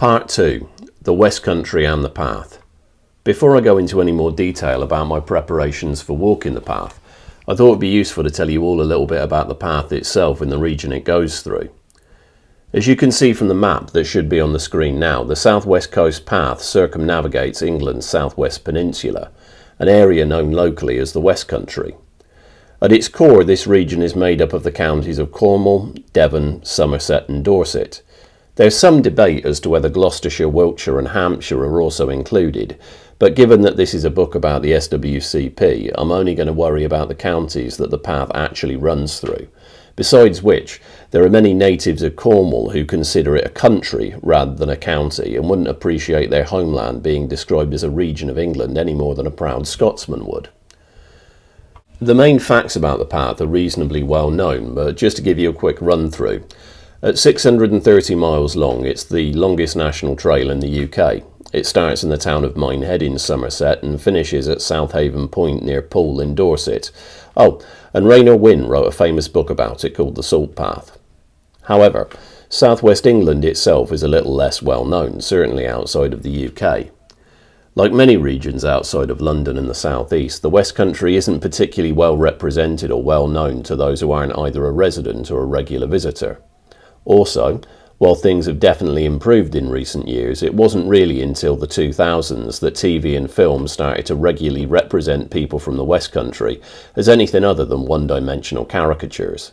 Part 2. The Westcountry and the Path. Before I go into any more detail about my preparations for walking the path, I thought it would be useful to tell you all a little bit about the path itself and the region it goes through. As you can see from the map that should be on the screen now, the Southwest Coast Path circumnavigates England's southwest peninsula, an area known locally as the Westcountry. At its core, this region is made up of the counties of Cornwall, Devon, Somerset and Dorset. There's some debate as to whether Gloucestershire, Wiltshire and Hampshire are also included, but given that this is a book about the SWCP, I'm only going to worry about the counties that the path actually runs through. Besides which, there are many natives of Cornwall who consider it a country rather than a county and wouldn't appreciate their homeland being described as a region of England any more than a proud Scotsman would. The main facts about the path are reasonably well known, but just to give you a quick run through. At 630 miles long, it's the longest national trail in the UK. It starts in the town of Minehead in Somerset and finishes at Southaven Point near Poole in Dorset. Oh, and Raynor Wynne wrote a famous book about it called The Salt Path. However, southwest England itself is a little less well known, certainly outside of the UK. Like many regions outside of London and the southeast, the West Country isn't particularly well represented or well known to those who aren't either a resident or a regular visitor. Also, while things have definitely improved in recent years, it wasn't really until the 2000s that TV and film started to regularly represent people from the West Country as anything other than one-dimensional caricatures.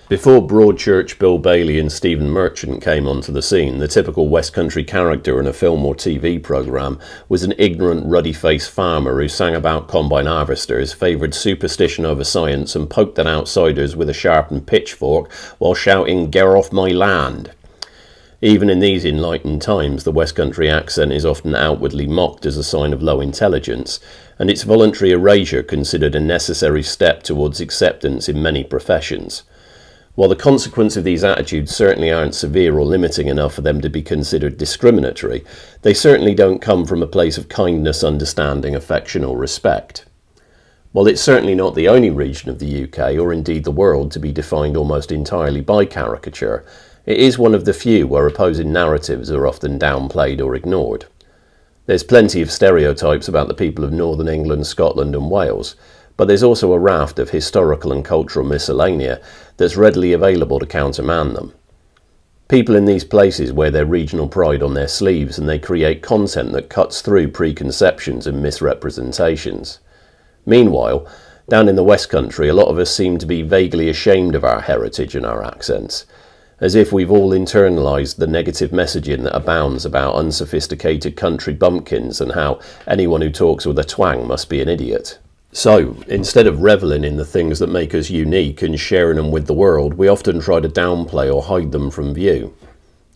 Before Broadchurch, Bill Bailey and Stephen Merchant came onto the scene, the typical West Country character in a film or TV programme was an ignorant, ruddy-faced farmer who sang about combine harvesters, favoured superstition over science and poked at outsiders with a sharpened pitchfork while shouting, "Get off my land!" Even in these enlightened times, the West Country accent is often outwardly mocked as a sign of low intelligence, and its voluntary erasure considered a necessary step towards acceptance in many professions. While the consequences of these attitudes certainly aren't severe or limiting enough for them to be considered discriminatory, they certainly don't come from a place of kindness, understanding, affection or respect. While it's certainly not the only region of the UK, or indeed the world, to be defined almost entirely by caricature, it is one of the few where opposing narratives are often downplayed or ignored. There's plenty of stereotypes about the people of Northern England, Scotland and Wales, but there's also a raft of historical and cultural miscellanea that's readily available to countermand them. People in these places wear their regional pride on their sleeves and they create content that cuts through preconceptions and misrepresentations. Meanwhile, down in the West Country, a lot of us seem to be vaguely ashamed of our heritage and our accents, as if we've all internalised the negative messaging that abounds about unsophisticated country bumpkins and how anyone who talks with a twang must be an idiot. So, instead of revelling in the things that make us unique and sharing them with the world, we often try to downplay or hide them from view.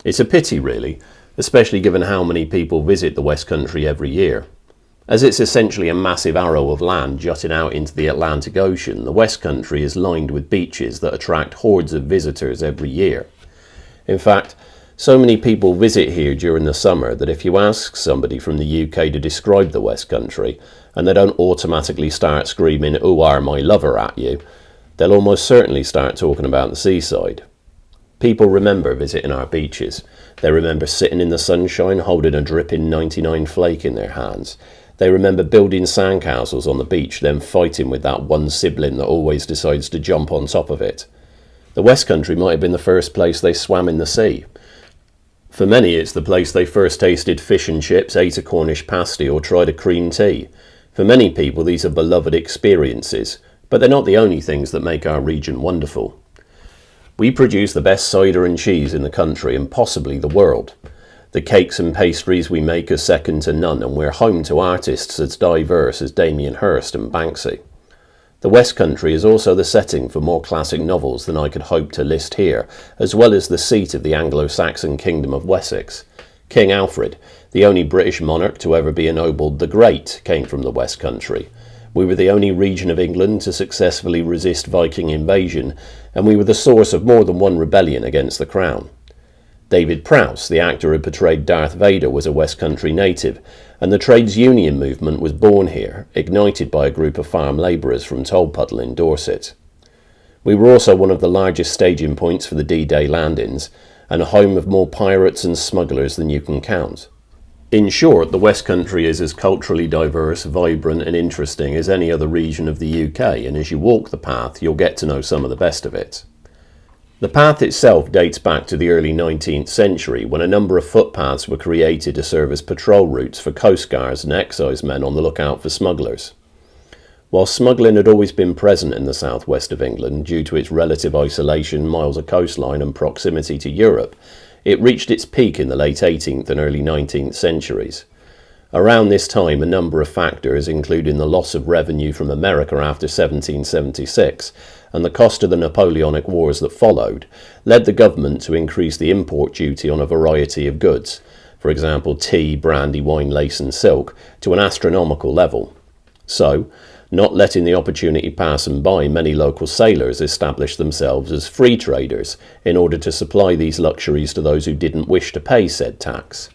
It's a pity, really, especially given how many people visit the West Country every year. As it's essentially a massive arrow of land jutting out into the Atlantic Ocean, the West Country is lined with beaches that attract hordes of visitors every year. In fact, so many people visit here during the summer that if you ask somebody from the UK to describe the West Country, and they don't automatically start screaming, "Who are my lover" at you, they'll almost certainly start talking about the seaside. People remember visiting our beaches. They remember sitting in the sunshine holding a dripping 99 flake in their hands. They remember building sandcastles on the beach, then fighting with that one sibling that always decides to jump on top of it. The West Country might have been the first place they swam in the sea. For many, it's the place they first tasted fish and chips, ate a Cornish pasty or tried a cream tea. For many people, these are beloved experiences, but they're not the only things that make our region wonderful. We produce the best cider and cheese in the country and possibly the world. The cakes and pastries we make are second to none, and we're home to artists as diverse as Damien Hirst and Banksy. The West Country is also the setting for more classic novels than I could hope to list here, as well as the seat of the Anglo-Saxon Kingdom of Wessex. King Alfred, the only British monarch to ever be ennobled the Great, came from the West Country. We were the only region of England to successfully resist Viking invasion, and we were the source of more than one rebellion against the Crown. David Prowse, the actor who portrayed Darth Vader, was a West Country native, and the trades union movement was born here, ignited by a group of farm labourers from Tolpuddle in Dorset. We were also one of the largest staging points for the D-Day landings, and a home of more pirates and smugglers than you can count. In short, the West Country is as culturally diverse, vibrant and interesting as any other region of the UK, and as you walk the path, you'll get to know some of the best of it. The path itself dates back to the early 19th century, when a number of footpaths were created to serve as patrol routes for coastguards and excisemen on the lookout for smugglers. While smuggling had always been present in the southwest of England due to its relative isolation, miles of coastline and proximity to Europe, it reached its peak in the late 18th and early 19th centuries. Around this time, a number of factors, including the loss of revenue from America after 1776 and the cost of the Napoleonic Wars that followed, led the government to increase the import duty on a variety of goods, for example tea, brandy, wine, lace and silk, to an astronomical level. So, not letting the opportunity pass them by, many local sailors established themselves as free traders in order to supply these luxuries to those who didn't wish to pay said tax.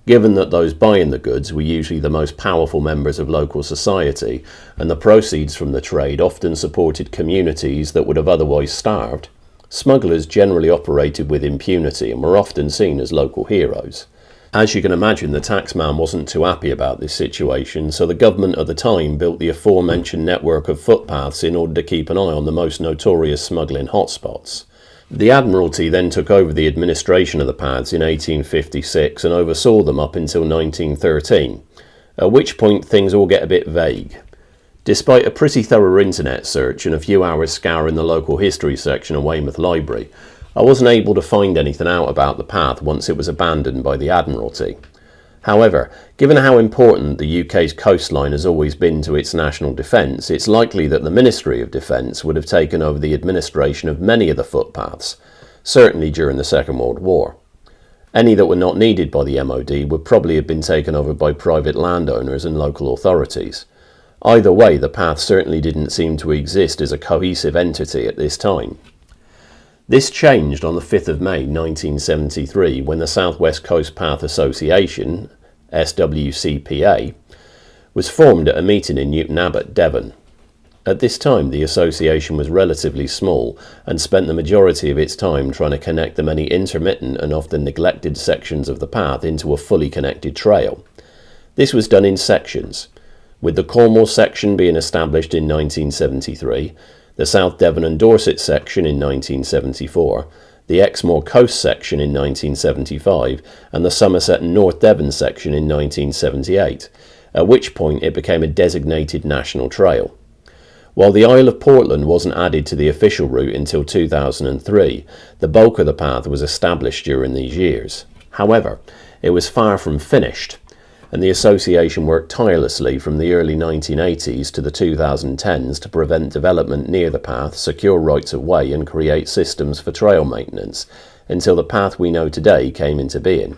Given that those buying the goods were usually the most powerful members of local society, and the proceeds from the trade often supported communities that would have otherwise starved, smugglers generally operated with impunity and were often seen as local heroes. As you can imagine, the taxman wasn't too happy about this situation, so the government at the time built the aforementioned network of footpaths in order to keep an eye on the most notorious smuggling hotspots. The Admiralty then took over the administration of the paths in 1856 and oversaw them up until 1913, at which point things all get a bit vague. Despite a pretty thorough internet search and a few hours scouring the local history section of Weymouth Library, I wasn't able to find anything out about the path once it was abandoned by the Admiralty. However, given how important the UK's coastline has always been to its national defence, it's likely that the Ministry of Defence would have taken over the administration of many of the footpaths, certainly during the Second World War. Any that were not needed by the MOD would probably have been taken over by private landowners and local authorities. Either way, the path certainly didn't seem to exist as a cohesive entity at this time. This changed on the 5th of May 1973 when the South West Coast Path Association, SWCP, was formed at a meeting in Newton Abbot, Devon. At this time, the association was relatively small and spent the majority of its time trying to connect the many intermittent and often neglected sections of the path into a fully connected trail. This was done in sections, with the Cornwall section being established in 1973, the South Devon and Dorset section in 1974, the Exmoor Coast section in 1975, and the Somerset and North Devon section in 1978, at which point it became a designated national trail. While the Isle of Portland wasn't added to the official route until 2003, the bulk of the path was established during these years. However, it was far from finished, and the association worked tirelessly from the early 1980s to the 2010s to prevent development near the path, secure rights of way and create systems for trail maintenance, until the path we know today came into being.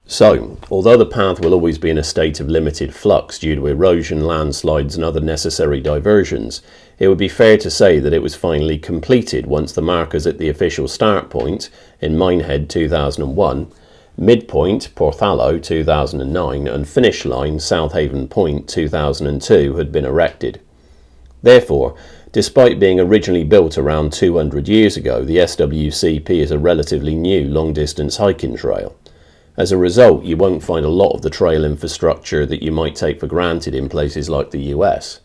So, although the path will always be in a state of limited flux due to erosion, landslides and other necessary diversions, it would be fair to say that it was finally completed once the markers at the official start point, in Minehead 2001, midpoint Porthallow 2009 and finish line Southaven Point 2002 had been erected. Therefore, despite being originally built around 200 years ago, the SWCP is a relatively new long-distance hiking trail. As a result, you won't find a lot of the trail infrastructure that you might take for granted in places like the US.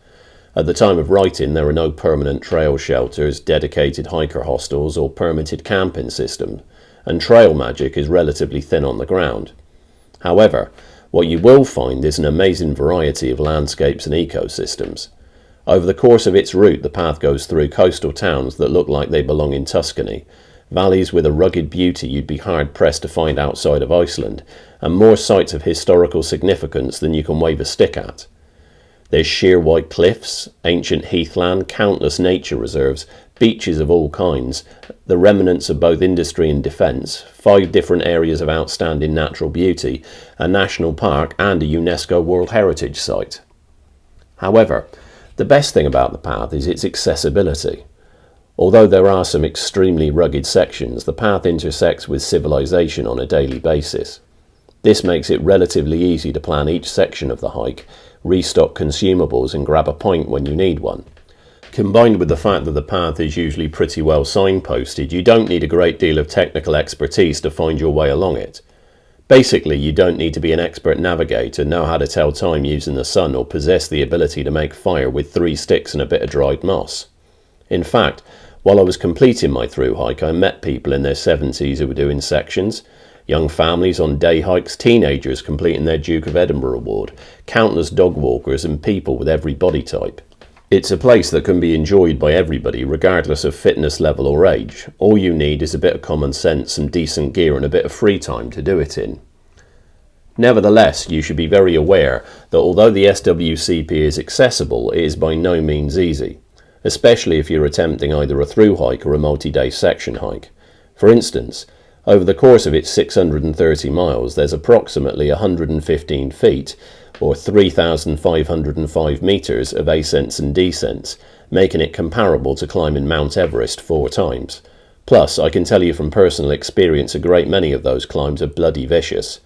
At the time of writing, there are no permanent trail shelters, dedicated hiker hostels or permitted camping systems, and trail magic is relatively thin on the ground. However, what you will find is an amazing variety of landscapes and ecosystems. Over the course of its route, the path goes through coastal towns that look like they belong in Tuscany, valleys with a rugged beauty you'd be hard-pressed to find outside of Iceland, and more sites of historical significance than you can wave a stick at. There's sheer white cliffs, ancient heathland, countless nature reserves, beaches of all kinds, the remnants of both industry and defence, 5 different areas of outstanding natural beauty, a national park and a UNESCO World Heritage Site. However, the best thing about the path is its accessibility. Although there are some extremely rugged sections, the path intersects with civilization on a daily basis. This makes it relatively easy to plan each section of the hike, restock consumables and grab a pint when you need one. Combined with the fact that the path is usually pretty well signposted, you don't need a great deal of technical expertise to find your way along it. Basically, you don't need to be an expert navigator, know how to tell time using the sun, or possess the ability to make fire with 3 sticks and a bit of dried moss. In fact, while I was completing my through hike, I met people in their 70s who were doing sections, young families on day hikes, teenagers completing their Duke of Edinburgh award, countless dog walkers, and people with every body type. It's a place that can be enjoyed by everybody, regardless of fitness level or age. All you need is a bit of common sense, some decent gear, and a bit of free time to do it in. Nevertheless, you should be very aware that although the SWCP is accessible, it is by no means easy, especially if you're attempting either a through hike or a multi-day section hike. For instance, over the course of its 630 miles, there's approximately 115 feet, or 3,505 metres of ascents and descents, making it comparable to climbing Mount Everest 4 times. Plus, I can tell you from personal experience, a great many of those climbs are bloody vicious.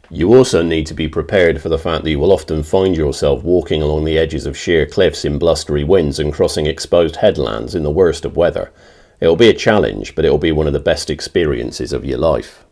You also need to be prepared for the fact that you will often find yourself walking along the edges of sheer cliffs in blustery winds and crossing exposed headlands in the worst of weather. It'll be a challenge, but it'll be one of the best experiences of your life.